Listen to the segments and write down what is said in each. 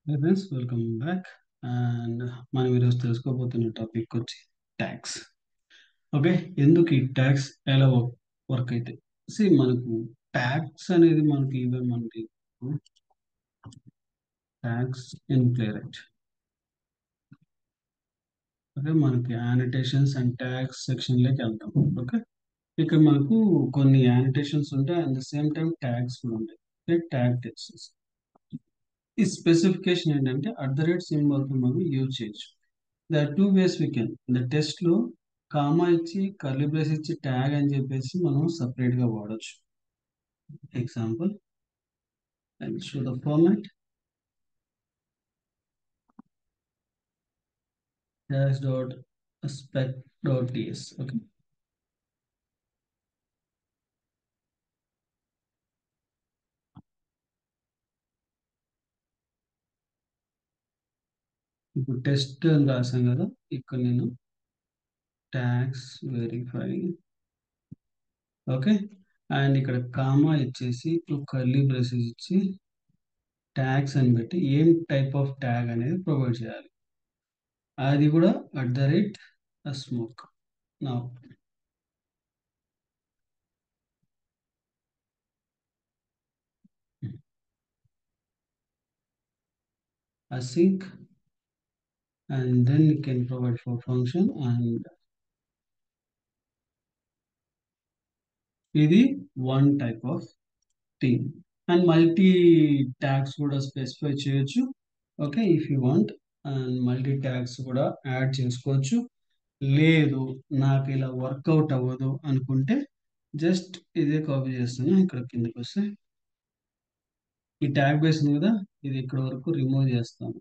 Hey friends, welcome back. And మనం ఈరోజు తెలుసుకోబోతున్న topic వచ్చి ట్యాక్స్. ఓకే, ఎందుకు ఈ ట్యాక్స్ ఎలా వర్క్ అయితే మనకు ట్యాక్స్ అనేది మనకి మనకి tax in play right. Okay, మనకి యానిటేషన్స్ అండ్ ట్యాక్స్ సెక్షన్లోకి వెళ్తాం. ఓకే, ఇక్కడ మనకు కొన్ని యానిటేషన్స్ ఉంటాయి and the same time tags కూడా ఉంటాయి. ట్యాగ్ టెక్స్ట్ ఈ స్పెసిఫికేషన్ ఏంటంటే @సింబల్ తో మనం యూజ్ చేయొచ్చు. There are two ways we can. The test లో కామా ఇచ్చి కర్లీ బ్రేస్ ఇచ్చి ట్యాగ్ అని చెప్పేసి మనం సపరేట్ గా వాడచ్చు. Example, I will show the format tags dot spec dot TS. Okay, ఇప్పుడు టెస్ట్ అని రాసాం కదా, ఇక్కడ నేను ట్యాగ్స్ వెరిఫై. ఓకే, అండ్ ఇక్కడ కామా ఇచ్చేసి టూ కర్లీ బ్రేసెస్ ఇచ్చి ట్యాగ్స్ అని పెట్టి ఏం టైప్ ఆఫ్ ట్యాగ్ అనేది ప్రొవైడ్ చేయాలి. అది కూడా @స్మోక్. నా async, and then you can provide for function, and ఇది one type of theme. And multi tags కూడా స్పెసిఫై చేయొచ్చు. Okay, if you want, and multi tags కూడా యాడ్ చేసుకోవచ్చు. లేదు, నాకు ఇలా వర్కౌట్ అవ్వదు అనుకుంటే జస్ట్ ఇదే కాపీ చేస్తాను. ఇక్కడ కిందకి వస్తే ఈ ట్యాగ్ బేస్ ఉంది కదా, ఇది ఇక్కడ వరకు రిమూవ్ చేస్తాను.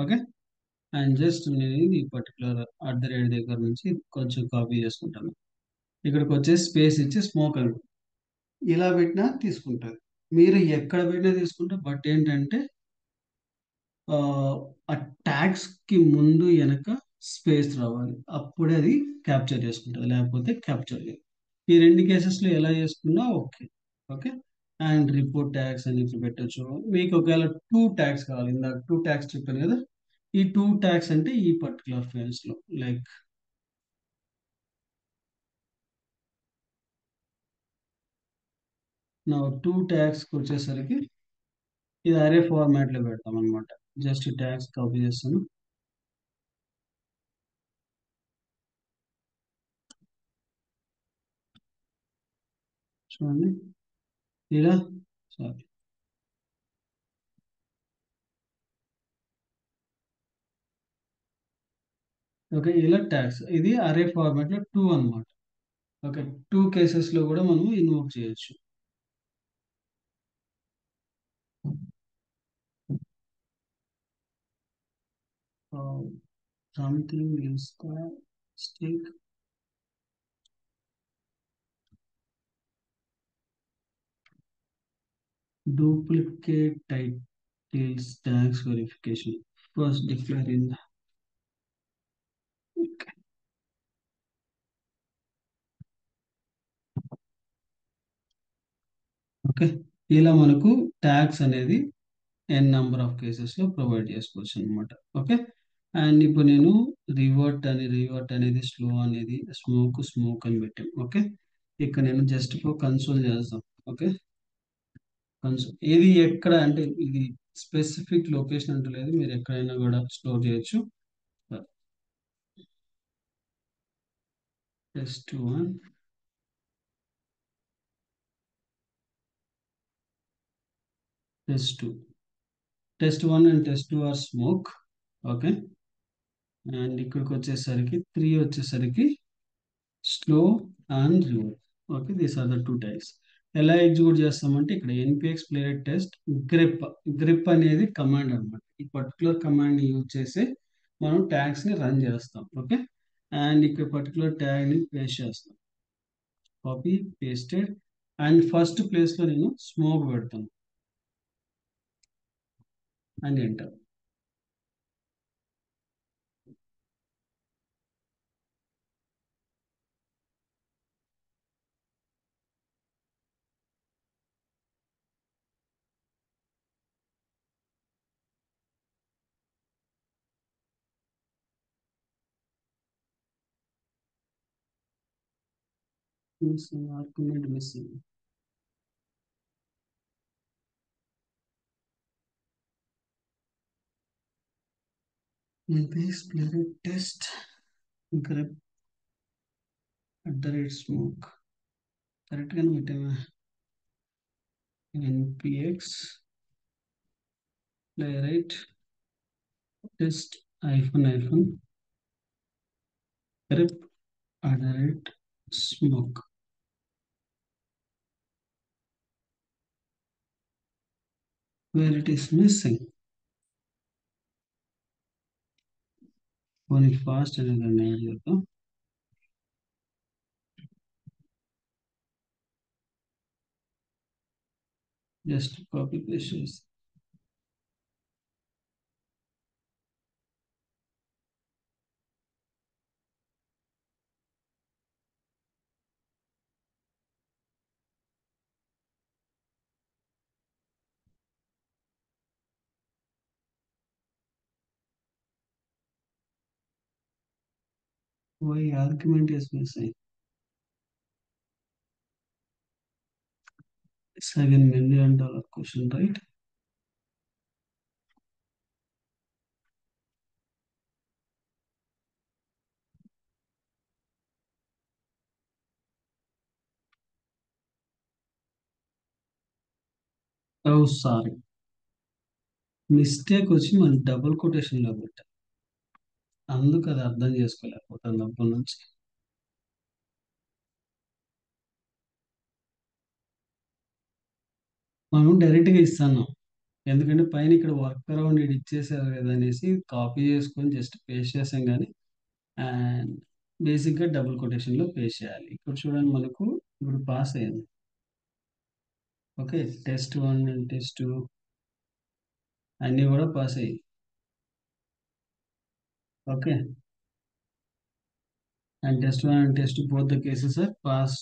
ఓకే, అండ్ జస్ట్ నేను ఈ పర్టికులర్ దగ్గర నుంచి కొంచెం కాపీ చేసుకుంటాను. ఇక్కడికి వచ్చే స్పేస్ ఇచ్చి స్మోక్ అని ఇలా పెట్టినా తీసుకుంటుంది. మీరు ఎక్కడ పెట్టినా తీసుకుంటే, బట్ ఏంటంటే ఆ ట్యాగ్స్ కి ముందు వెనక స్పేస్ రావాలి, అప్పుడే అది క్యాప్చర్ చేసుకుంటుంది, లేకపోతే క్యాప్చర్ చేయదు. ఈ రెండు కేసెస్లో ఎలా చేసుకున్నా okay. Okay, and report tags అని ఇట్లా పెట్టచ్చు. మీకు ఒకవేళ టూ ట్యాగ్స్ కావాలి, ఇందాక టూ ట్యాగ్స్ చెప్పాను కదా, ఈ టూ ట్యాగ్స్ అంటే ఈ పర్టికులర్ ఫైల్స్ లో లైక్ నా టూ ట్యాగ్స్ వచ్చేసరికి ఇది అరే ఫార్మాట్ లో పెడతాం అనమాట. జస్ట్ ఈ ట్యాగ్స్ కాపీ చేస్తాను. చూడండి ఇలా, సారీ, ఓకే, ఇలా ట్యాగ్స్ ఇది అరే ఫార్మాట్ లో టూ అన్నమాట. ఓకే, టూ కేసెస్ లో కూడా మనం ఇన్వోక్ చేయొచ్చు. Something is stick duplicate titles tags verification. First declare in. Okay, ఇలా మనకు ట్యాగ్స్ అనేది ఎన్ నెంబర్ ఆఫ్ కేసెస్ లో ప్రొవైడ్ చేసుకోవచ్చు అనమాట. ఓకే, అండ్ ఇప్పుడు నేను రివర్ట్ అనేది స్లో అనేది స్మోక్ అని పెట్టాను. ఓకే, ఇక్కడ నేను జస్ట్ కన్సోల్ చేస్తాం. ఓకే, కన్సోల్ ఇది ఎక్కడ అంటే ఇది స్పెసిఫిక్ లొకేషన్ అంటూ లేదు, మీరు ఎక్కడైనా కూడా స్టోర్ చేయొచ్చు. test1, test2, test1 and test2 are smoke. Okay, and ఇక్కడికి వచ్చేసరికి 3 వచ్చేసరికి slow and revert. Okay, these are the two types. ఎలా ఎగ్జిక్యూట్ చేస్తామంటే ఇక్కడ npx ప్లేయర్ టెస్ట్ గ్రిప్ అనేది కమాండ్ అనమాట. ఈ పర్టికులర్ కమాండ్ యూజ్ చేసి మనం ట్యాగ్స్ ని రన్ చేస్తాం. ఓకే, అండ్ ఇక్కడ పర్టికులర్ ట్యాగ్ ని పేస్ట్ చేస్తాం. Copy pasted, and first place లో నేను స్మోక్ పెడతాను and enter. Missing argument missing. NPX player test grep @smoke correct గానే పెట్టామా? NPX playwright test grep @smoke. Where it is missing. Only fast అనేది add చేద్దాం. Just copy paste చేసి why argument is missing. $7 million question, right? Oh, sorry. Mistake వచ్చి మనం double quotation లో పెట్టాం. అందుకు అది అర్థం చేసుకోలేకపోతాను అప్పటి నుంచి. మనం డైరెక్ట్ గా ఇస్తాను, ఎందుకంటే పైన ఇక్కడ వర్క్ అరౌండ్ ఇది ఇచ్చేసారు కదా అనేసి కాపీ చేసుకొని జస్ట్ పేస్ట్ చేసాం కానీ అండ్ బేసిక్ గా డబుల్ కొటేషన్ లో పేస్ట్ చేయాలి. ఇక్కడ చూడండి మనకు ఇప్పుడు పాస్ అయింది. ఓకే, టెస్ట్ 1 అండ్ టెస్ట్ 2 అన్నీ కూడా పాస్ అయ్యాయి. Okay, and test 1 and test both the cases are pass.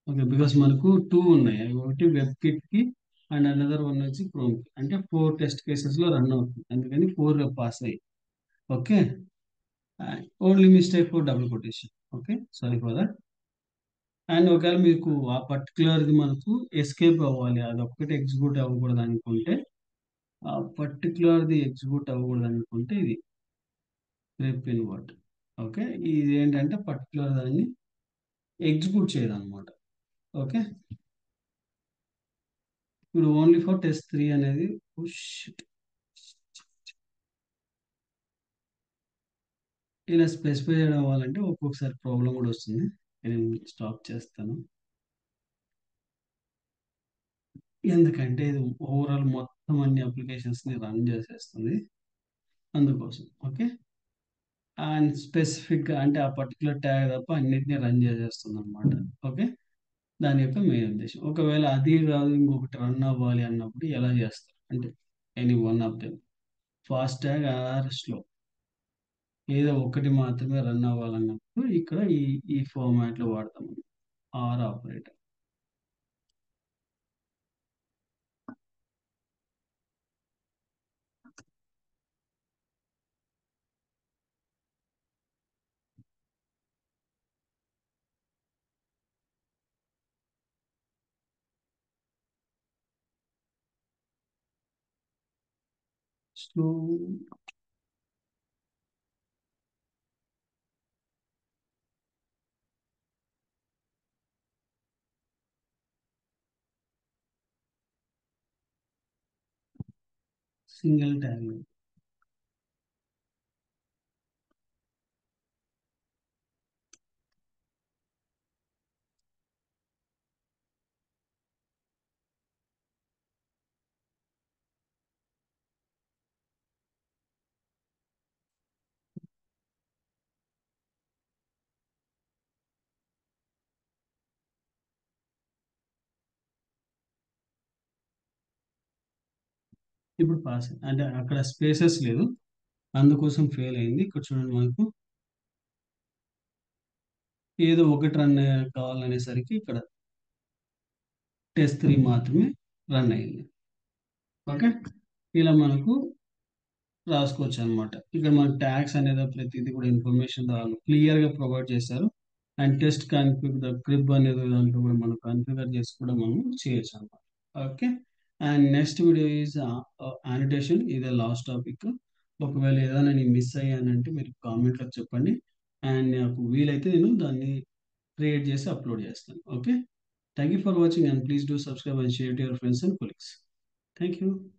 Okay, because మనకు 2 ఉన్నాయి, అవి ఒకటి వెబ్ కిట్ కి అండ్ అనదర్ వన్ వచ్చి క్రోమ్ కి, అంటే 4 టెస్ట్ కేసెస్ లో రన్ అవుతుంది, అందుకని 4 పాస్ అయ్యి. Okay, only mistake for double quotation. Okay, sorry for that. And ఒకవేళ మీకు ఆ పర్టికులర్ది మనకు ఎస్కేప్ అవ్వాలి, అది ఒక్కటి ఎగ్జిక్యూట్ అవ్వకూడదు అనుకుంటే, ఆ పర్టికులర్ది ఎగ్జిక్యూట్ అవ్వకూడదు అనుకుంటే ఇది రేప్ ఇన్ వర్డ్. ఓకే, ఇది ఏంటంటే పర్టికులర్ దాన్ని ఎగ్జిక్యూట్ చేయదు అనమాట. ఓకే, ఇప్పుడు ఓన్లీ ఫర్ టెస్ట్ 3 అనేది ఇలా స్పెసిఫై చేయడం అవ్వాలంటే ఒక్కొక్కసారి ప్రాబ్లం కూడా వస్తుంది. నేను స్టాప్ చేస్తాను, ఎందుకంటే ఇది ఓవరాల్ మొత్తం అన్ని అప్లికేషన్స్ని రన్ చేసేస్తుంది అందుకోసం. ఓకే, అండ్ స్పెసిఫిక్గా అంటే ఆ పర్టికులర్ ట్యాగ్ తప్ప అన్నిటిని రన్ చేసేస్తుంది అనమాట. ఓకే, దాని యొక్క మెయిన్ ఉద్దేశం. ఒకవేళ అది కాదు ఇంకొకటి రన్ అవ్వాలి అన్నప్పుడు ఎలా చేస్తారు అంటే any one of them, fast tag are slow, ఏదో ఒకటి మాత్రమే రన్ అవ్వాలన్నప్పుడు ఇక్కడ ఈ ఈ ఫార్మాట్లో వాడతాం, or operator. So single tag ఇప్పుడు పాస్ అంటే అక్కడ స్పేసెస్ లేదు, అందుకోసం ఫెయిల్ అయింది. ఇక్కడ చూడండి మనకు ఏదో ఒకటి రన్ కావాలనేసరికి ఇక్కడ టెస్ట్ 3 మాత్రమే రన్ అయింది. ఓకే, ఇలా మనకు రాసుకోవచ్చు అనమాట. ఇక్కడ మన ట్యాగ్స్ అనేది ప్రతిదీ కూడా ఇన్ఫర్మేషన్ క్లియర్గా ప్రొవైడ్ చేశారు. And test config the crib అనేది దాంట్లో కూడా మనం కాన్ఫిగర్ చేసి కూడా మనం చేయొచ్చు అనమాట. Okay. And next video is యానిటేషన్. ఇదే లాస్ట్ టాపిక్. ఒకవేళ ఏదైనా నేను మిస్ అయ్యానంటే మీరు కామెంట్లో చెప్పండి. అండ్ నాకు వీలైతే నేను దాన్ని క్రియేట్ చేసి అప్లోడ్ చేస్తాను. Okay. Thank you for watching and please do subscribe and share to your friends and colleagues. Thank you.